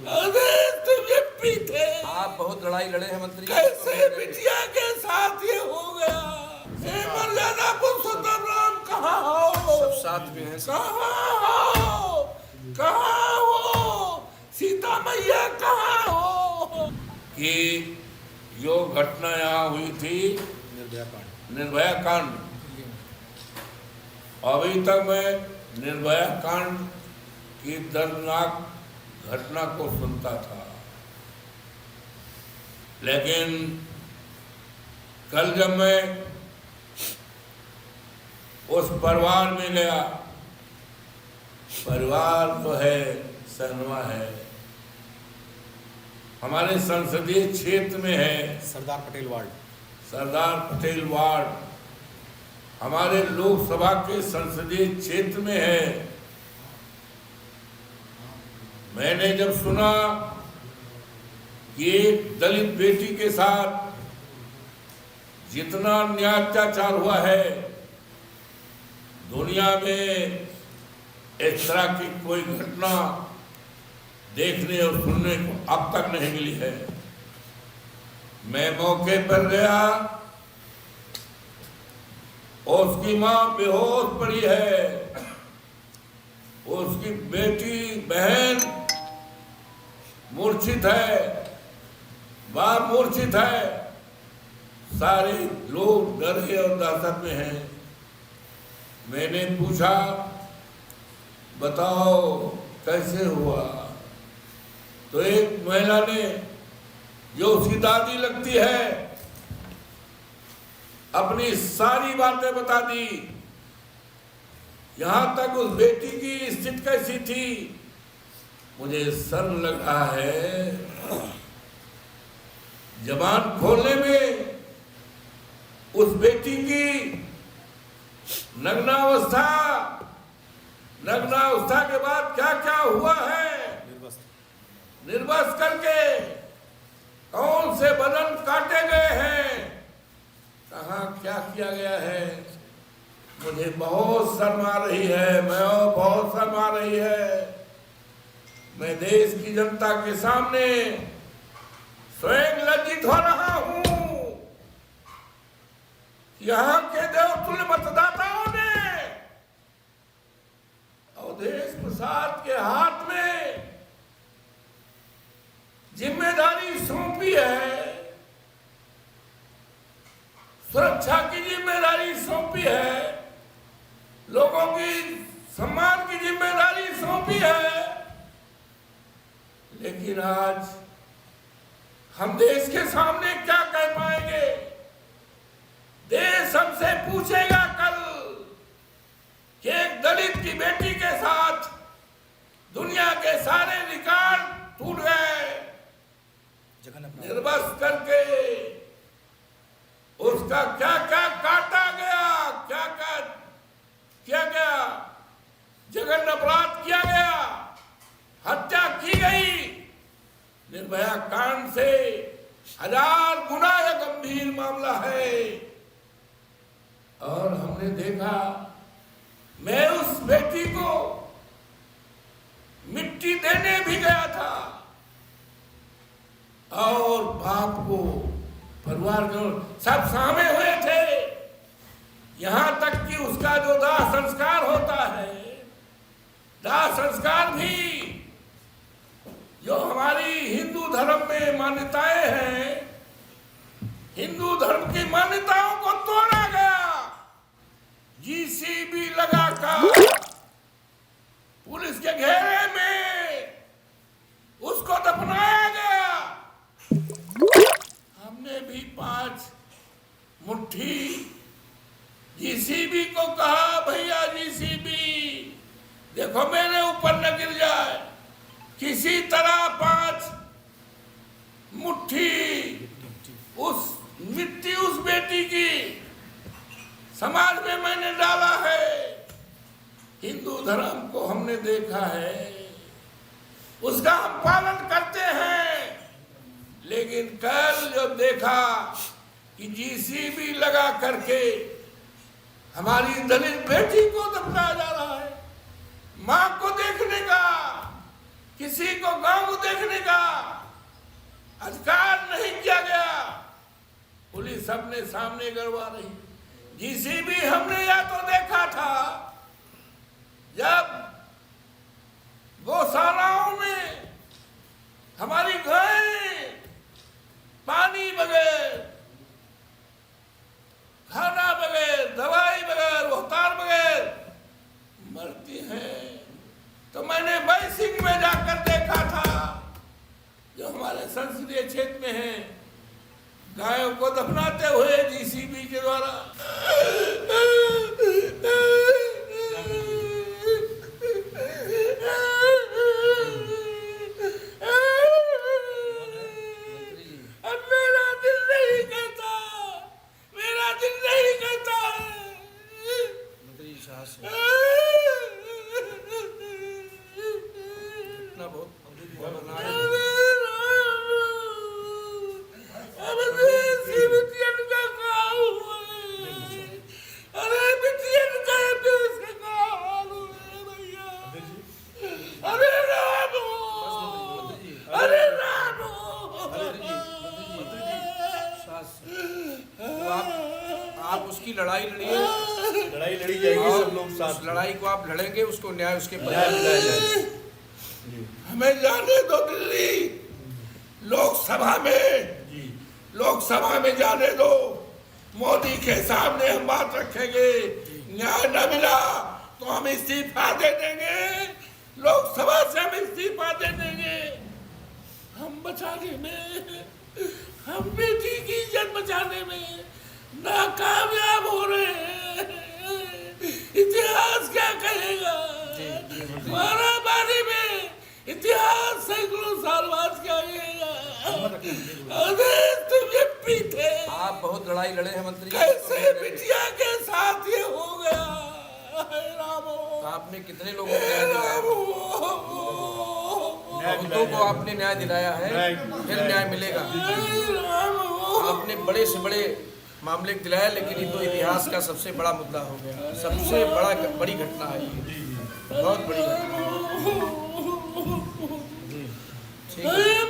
अरे तुम ये पीते, आप बहुत लड़ाई लड़े हैं मंत्री। कैसे बिटिया के साथ ये हो गया? मर्यादा पुरुषोत्तम राम कहाँ हो? सब साथ में हैं। कहाँ हो? सीता मैया कहाँ हो? कि जो घटना यहाँ हुई थी निर्भया कांड, अभी तक मैं निर्भया कांड की दर्दनाक घटना को सुनता था, लेकिन कल जब मैं उस परिवार में गया, परिवार तो है सनवा है, हमारे संसदीय क्षेत्र में है, सरदार पटेल वार्ड हमारे लोकसभा के संसदीय क्षेत्र में है। मैंने जब सुना कि एक दलित बेटी के साथ जितना अत्याचार हुआ है, दुनिया में इस तरह की कोई घटना देखने और सुनने को अब तक नहीं मिली है। मैं मौके पर गया, उसकी मां बेहोश पड़ी है, उसकी बेटी बहन मूर्छित है, बाप मूर्छित है, सारे लोग डरे और दहशत में हैं। मैंने पूछा, बताओ कैसे हुआ? तो एक महिला ने, जो उसकी दादी लगती है, अपनी सारी बातें बता दी। यहां तक उस बेटी की स्थिति कैसी थी, मुझे शर्म लग रहा है। जबान खोलने में उस बेटी की नग्नावस्था के बाद क्या क्या हुआ है, निर्वस्त्र करके कौन से बदन काटे गए हैं, कहाँ क्या किया गया है, मुझे बहुत शर्म आ रही है। बहुत शर्म आ रही है। मैं देश की जनता के सामने स्वयं लज्जित हो रहा हूं। यहाँ के देवतुल्य मतदाताओं ने अवधेश प्रसाद के हाथ में जिम्मेदारी सौंपी है, सुरक्षा की जिम्मेदारी सौंपी है, लोगों की सम्मान की जिम्मेदारी सौंपी है। लेकिन आज हम देश के सामने क्या कह पाएंगे? देश हमसे पूछेगा कल कि एक दलित की बेटी के साथ दुनिया के सारे रिकॉर्ड टूट गए, निर्वस्त्र करके उसका क्या क्या काटा गया, क्या क्या किया गया, जघन्य अपराध किया गया, हत्या की गई। निर्भया कांड से 1000 गुना यह गंभीर मामला है। और हमने देखा, मैं उस बेटी को मिट्टी देने भी गया था और बाप को, परिवार को, सब शामिल हुए थे। यहां तक कि उसका जो दाह संस्कार होता है, दाह संस्कार भी जो हमारी हिंदू धर्म में मान्यताएं हैं, हिंदू धर्म की मान्यताओं को तोड़ा गया। जीसीबी लगाकर पुलिस के घेरे में उसको दफनाया गया। हमने भी 5 मुट्ठी जीसीबी को कहा, भैया जीसीबी देखो मेरे ऊपर न गिर जाए, किसी तरह 5 मुट्ठी उस मिट्टी उस बेटी की समाज में मैंने डाला है। हिंदू धर्म को हमने देखा है, उसका हम पालन करते हैं। लेकिन कल जब देखा कि जीसीबी लगा करके हमारी दलित बेटी को दफनाया जा रहा है, मां को देखने का किसी को गांव देखने का अधिकार नहीं किया गया। पुलिस अपने सामने करवा रही। जीसीबी हमने या तो देखा था जब गौशालाओं में हमारी गायें पानी बगैर, खाना बगैर, दवाई बगैर, उपचार बगैर मरती हैं, तो मैंने बैसिंग में जाकर देखा था जो हमारे संसदीय क्षेत्र में है, गायों को दफनाते हुए जीसीबी के द्वारा। आप उसकी लड़ाई लड़िए, लड़ाई लड़ी जाएगी, सब लोग साथ। लड़ाई को आप लड़ेंगे, उसको न्याय उसके न्याय मिलाया जाएगा। हमें जाने दो दिल्ली लोकसभा में जाने दो। मोदी के सामने हम बात रखेंगे। न्याय न मिला तो हम इस्तीफा दे देंगे, लोकसभा से हम इस्तीफा दे देंगे। हम बचाने में, हम बेटी की इज्जत बचाने में नाकामयाब हो रहे हैं। इतिहास क्या कहेगा? मारामारी में इतिहास सैकड़ों साल बाद क्या कहेगा? अरे तुम ये पीते, आप बहुत लड़ाई लड़े हैं मंत्री। कैसे बिटिया के साथ ये हो गया? रामो, आपने कितने लोगों को न्याय दिलाया? बहुतों को आपने न्याय दिलाया है, फिर न्याय मिलेगा। आपने बड़े से बड़े मामले दिलाया, लेकिन ये तो इतिहास का सबसे बड़ा मुद्दा हो गया। सबसे बड़ी घटना है ये, बहुत बड़ी घटना है।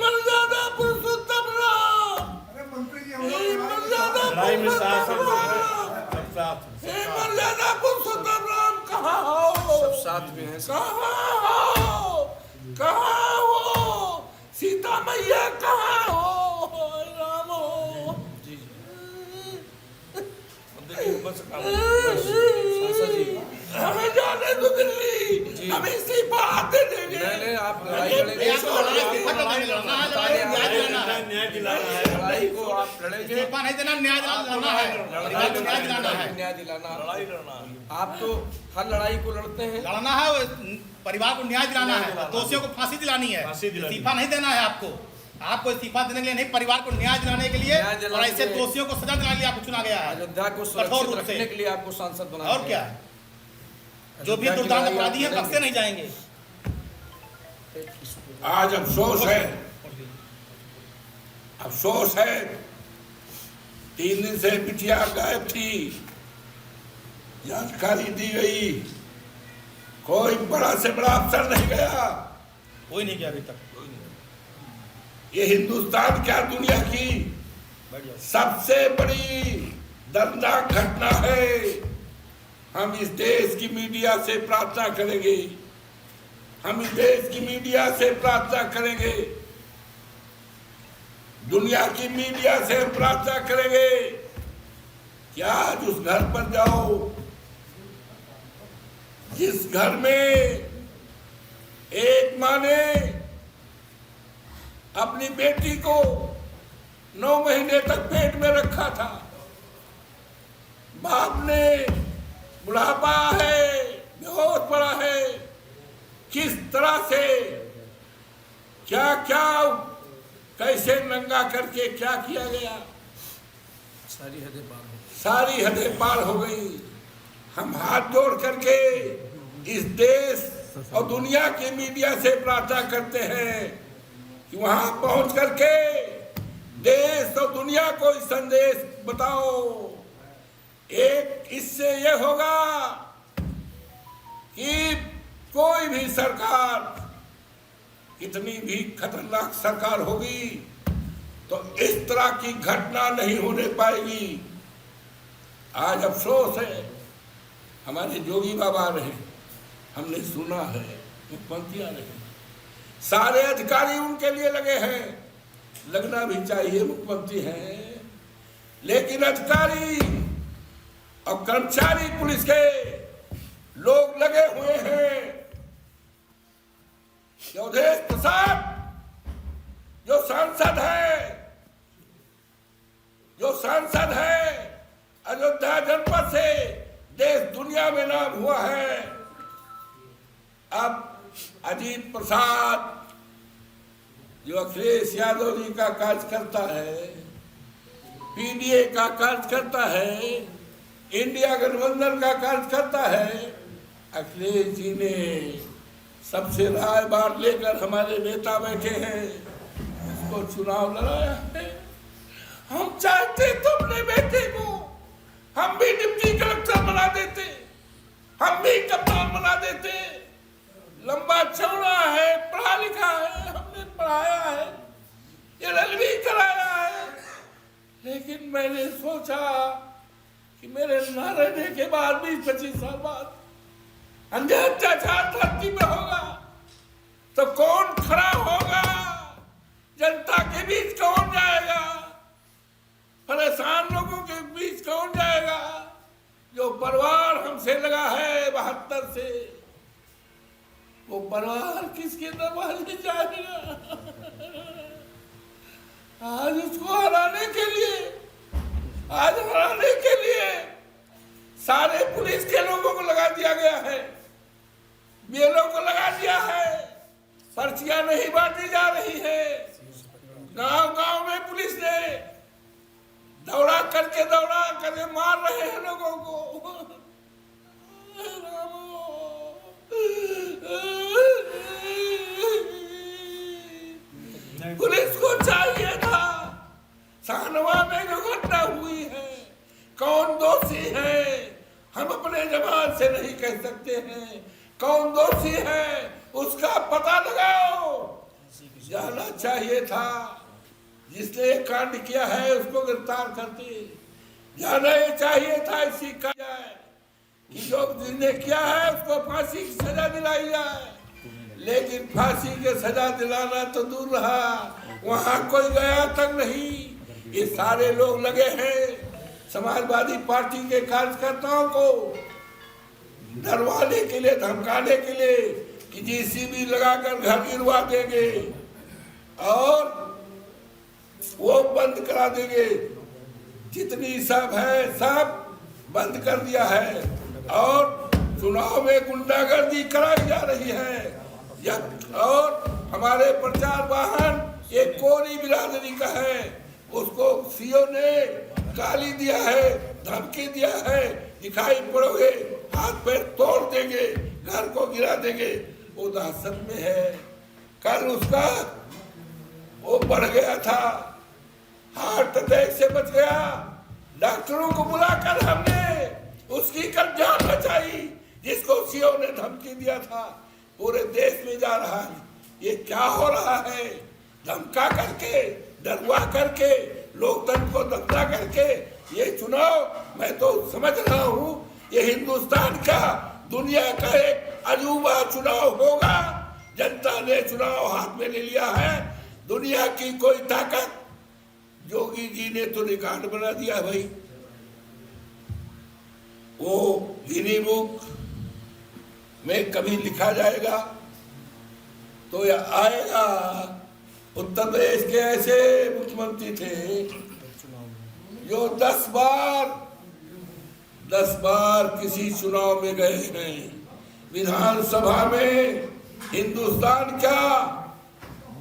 मर्यादा पुरुषोत्तम राम, लड़ाई में साथ मर्यादा पुरुषोत्तम राम कहाँ हो? सब साथ में हैं। कहाँ हो? सीता मैया कहाँ हो? राम हो। हमें जाने दो दिल्ली, हम इस्तीफा दे देंगे। नहीं, आप लड़ाई लड़ेंगे, न्याय दिलाना है। लड़ाई को आप लड़ेंगे, नहीं देना, न्याय दिलाना है, न्याय दिलाना। लड़ाई लड़ना, आप तो हर लड़ाई को लड़ते हैं। लड़ना है, परिवार को न्याय दिलाना है, दोषियों को फांसी दिलानी है, इस्तीफा नहीं देना है आपको। आपको इस्तीफा देने के लिए नहीं, परिवार को न्याय दिलाने के लिए और ऐसे दोषियों को सजा दिलाने के लिए आपको चुना गया है। अयोध्या को सुरक्षित रखने के लिए आपको सांसद बनाया। और क्या है, जो भी दुर्दांत अपराधी हैं बख्शे नहीं जाएंगे। आज अफसोस है 3 दिन से बिटिया गायब थी, जानकारी दी गई, कोई बड़ा से बड़ा अफसर नहीं गया। कोई नहीं गया अभी तक। ये हिंदुस्तान क्या दुनिया की सबसे बड़ी दर्दनाक घटना है। हम इस देश की मीडिया से प्रार्थना करेंगे, दुनिया की मीडिया से प्रार्थना करेंगे कि आज उस घर पर जाओ जिस घर में एक माँ ने अपनी बेटी को 9 महीने तक पेट में रखा था। बाप ने बुढ़ापा है, बेहोश पड़ा है, किस तरह से क्या क्या कैसे नंगा करके क्या किया गया, सारी हदें पार हो गई। हम हाथ जोड़ करके इस देश और दुनिया की मीडिया से प्रार्थना करते हैं कि वहां पहुंच करके देश और दुनिया को संदेश बताओ। एक इससे ये होगा कि कोई भी सरकार कितनी भी खतरनाक सरकार होगी तो इस तरह की घटना नहीं होने पाएगी। आज अफसोस है, हमारे जोगी बाबा रहे, हमने सुना है, मुख्यमंत्री रहे, सारे अधिकारी उनके लिए लगे हैं, लगना भी चाहिए, मुख्यमंत्री हैं, लेकिन अधिकारी और कर्मचारी पुलिस के लोग लगे हुए हैं। अवधेश प्रसाद जो सांसद है अयोध्या जनपद से, देश दुनिया में नाम हुआ है। अब अजीत प्रसाद जो अखिलेश यादव जी का कार्य करता है, पीडीए का कार्य करता है, इंडिया गठबंधन का कार्य करता है, अखिलेश जी ने सबसे राय बात लेकर हमारे नेता बैठे हैं, उसको चुनाव लड़ाया है। हम चाहते तो अपने बेटे को हम भी डिप्टी कलेक्टर बना देते, हम भी कप्तान बना देते। लंबा चौड़ा है, पढ़ा लिखा है, हमने पढ़ाया है, LLB कराया है, लेकिन मैंने सोचा कि मेरे न रहने के बाद 20-25 साल बाद अन्याय अत्याचार धरती में होगा तो कौन खड़ा होगा, जनता के बीच कौन जाएगा, परेशान लोगों के बीच कौन जाएगा। जो परिवार हमसे लगा है 72 से, वो परिवार किसके दरबार जाएगा। आज उसको हराने के लिए सारे पुलिस के लोगों को लगा दिया गया है, बीएलओ को लगा दिया है, पर्चियां नहीं बांटी जा रही है। गांव में पुलिस ने दौड़ा करके मार रहे हैं लोगों को। पुलिस को चाहिए था, शाहनवा में जो घटना हुई है, कौन दोषी है हम अपने जबान से नहीं कह सकते हैं, कौन दोषी है उसका पता लगाओ। जाना चाहिए था, जिसने कांड किया है उसको गिरफ्तार करते, जाना चाहिए था इसी का जाए कि जो जिसने किया है उसको फांसी की सजा दिलाई जाए, लेकिन फांसी की सजा दिलाना तो दूर रहा, वहां कोई गया तक नहीं। ये सारे लोग लगे हैं समाजवादी पार्टी के कार्यकर्ताओं को डरवाने के लिए, धमकाने के लिए कि JCB लगाकर घर गिरवा देंगे और वो बंद करा देंगे। जितनी सब है सब बंद कर दिया है और चुनाव में गुंडागर्दी कराई जा रही है। और हमारे प्रचार वाहन एक कोरी बिरादरी का है, उसको सीओ ने गाली दिया है, धमकी दिया है, दिखाई पड़ोगे हाथ पैर तोड़ देंगे, घर को गिरा देंगे। वो दहशत में है। कल उसका वो बढ़ गया था, हार्ट अटैक से बच गया, डॉक्टरों को बुलाकर हमने उसकी कल जान बचाई, जिसको सीओ ने धमकी दिया था। पूरे देश में जा रहा है, ये क्या हो रहा है, धमका करके, डरवा करके, लोकतंत्र को दबा करके ये चुनाव मैं तो समझ रहा हूँ ये हिंदुस्तान का, दुनिया का एक अजूबा चुनाव होगा। जनता ने चुनाव हाथ में ले लिया है, दुनिया की कोई ताकत, योगी जी ने तो रिकॉर्ड बना दिया भाई। वो गिनी बुक में कभी लिखा जाएगा तो यह आएगा। उत्तर प्रदेश के ऐसे मुख्यमंत्री थे जो 10 बार किसी चुनाव में गए हैं। विधानसभा में हिंदुस्तान क्या,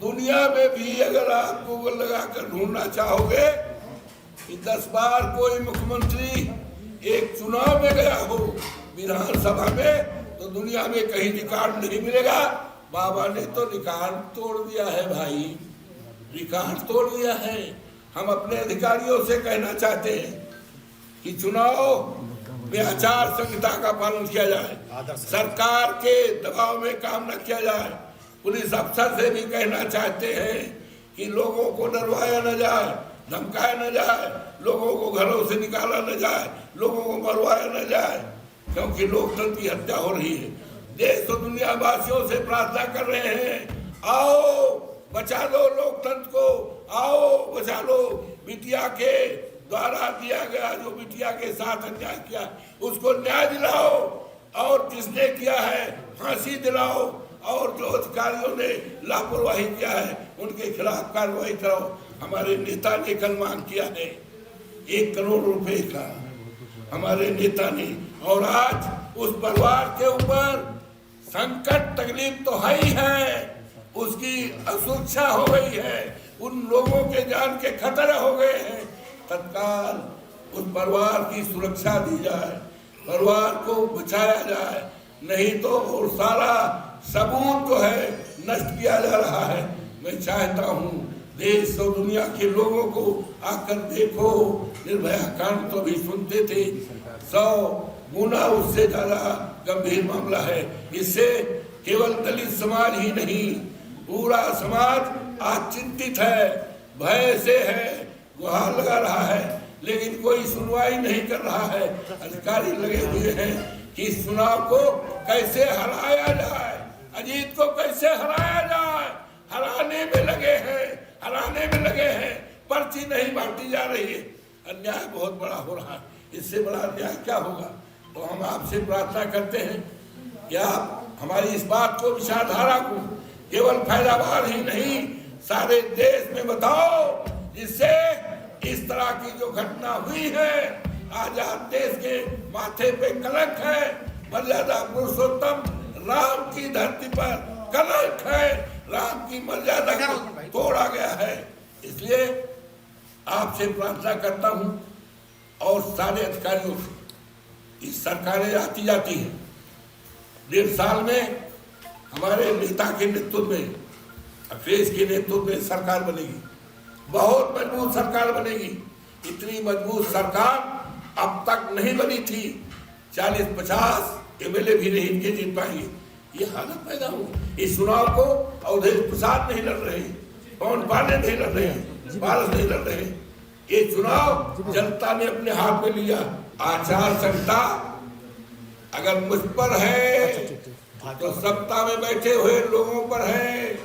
दुनिया में भी अगर आप गूगल लगाकर ढूंढना चाहोगे कि 10 बार कोई मुख्यमंत्री एक चुनाव में गया हो विधानसभा में, तो दुनिया में कहीं रिकॉर्ड नहीं मिलेगा। बाबा ने तो रिकॉर्ड तोड़ दिया है भाई, रिकॉर्ड तोड़ दिया है। हम अपने अधिकारियों से कहना चाहते हैं कि चुनाव में आचार संहिता का पालन किया जाए, सरकार के दबाव में काम न किया जाए, पुलिस अफसर से भी कहना चाहते हैं कि लोगों को डरवाया न जाए, धमकाया न जाए, लोगों को घरों से निकाला न जाए, लोगों को मरवाया न जाए, क्योंकि लोकतंत्र की हत्या हो रही है। देश और दुनिया वासियों से प्रार्थना कर रहे हैं, आओ बचा लो लोकतंत्र को, आओ बचा लो। बिटिया के द्वारा दिया गया जो बिटिया के साथ अन्याय किया उसको न्याय दिलाओ, और जिसने किया है फांसी दिलाओ, और जो अधिकारियों ने लापरवाही किया है उनके खिलाफ कार्रवाई कराओ। हमारे नेता ने कल मांग किया है 1 करोड़ रुपए का, हमारे नेता ने, और आज उस परिवार के ऊपर संकट तकलीफ तो है ही है, उसकी असुरक्षा हो गई है, उन लोगों के जान के खतरे हो गए हैं। तत्काल उस परिवार की सुरक्षा दी जाए, परिवार को बचाया जाए, नहीं तो और सारा सबूत जो है नष्ट किया जा रहा है। मैं चाहता हूँ देश और दुनिया के लोगों को आकर देखो, निर्भया कांड तो भी सुनते थे, 100 गुना उससे ज्यादा गंभीर मामला है। इससे केवल दलित समाज ही नहीं, पूरा समाज आज चिंतित है, भय से है, गुहार लगा रहा है, लेकिन कोई सुनवाई नहीं कर रहा है। अधिकारी लगे हुए हैं कि इस चुनाव को कैसे हराया जाए, अजीत को कैसे हराया जाए, हराने में लगे हैं, हराने में लगे हैं। पर्ची नहीं बांटी जा रही है, अन्याय बहुत बड़ा हो रहा है। इससे बड़ा अन्याय क्या होगा? तो हम आपसे प्रार्थना करते हैं कि आप हमारी इस बात को, विचारधारा को केवल फैलाबाद ही नहीं सारे देश में बताओ, जिससे इस तरह की जो घटना हुई है, आजाद देश के माथे पे कलंक है, मर्यादा पुरुषोत्तम राम की धरती पर कलंक है, राम की मर्यादा को तोड़ा गया है। इसलिए आपसे प्रार्थना करता हूं और सारे अधिकारियों से, इस सरकारें आती जाती हैं, 1.5 साल में हमारे नेता के नेतृत्व में, अखिलेश के नेतृत्व में सरकार बनेगी, बहुत मजबूत सरकार बनेगी। इतनी मजबूत सरकार अब तक नहीं बनी थी, 40-50 MLA भी नहीं इनके जीत पाएंगे। ये हालत पैदा हुई। इस चुनाव को अवधेश प्रसाद नहीं लड़ रहे, पवन पांडे नहीं लड़ रहे, पारस नहीं लड़ रहे। ये चुनाव जनता ने अपने हाथ में लिया। आचार संहिता अगर मुझ पर है तो सत्ता में बैठे हुए लोगों पर है,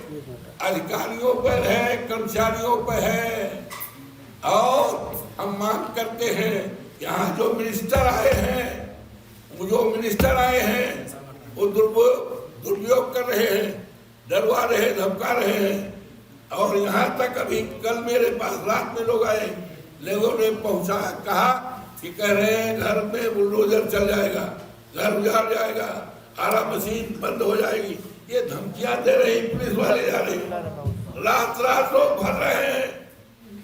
अधिकारियों पर है, कर्मचारियों पर है। और हम मांग करते हैं, यहाँ जो मिनिस्टर आए हैं, वो दुरुपयोग कर रहे हैं, डरवा रहे, धमका रहे हैं। और यहाँ तक अभी कल मेरे पास रात में लोग आए, लोगों ने पहुंचा कहा कि कह रहे हैं घर में बुलडोजर चल जाएगा, घर उजाड़ जाएगा, आरा मशीन बंद हो जाएगी। ये धमकियां दे रही पुलिस वाले, जा रहे, रात रात लोग भर रहे हैं।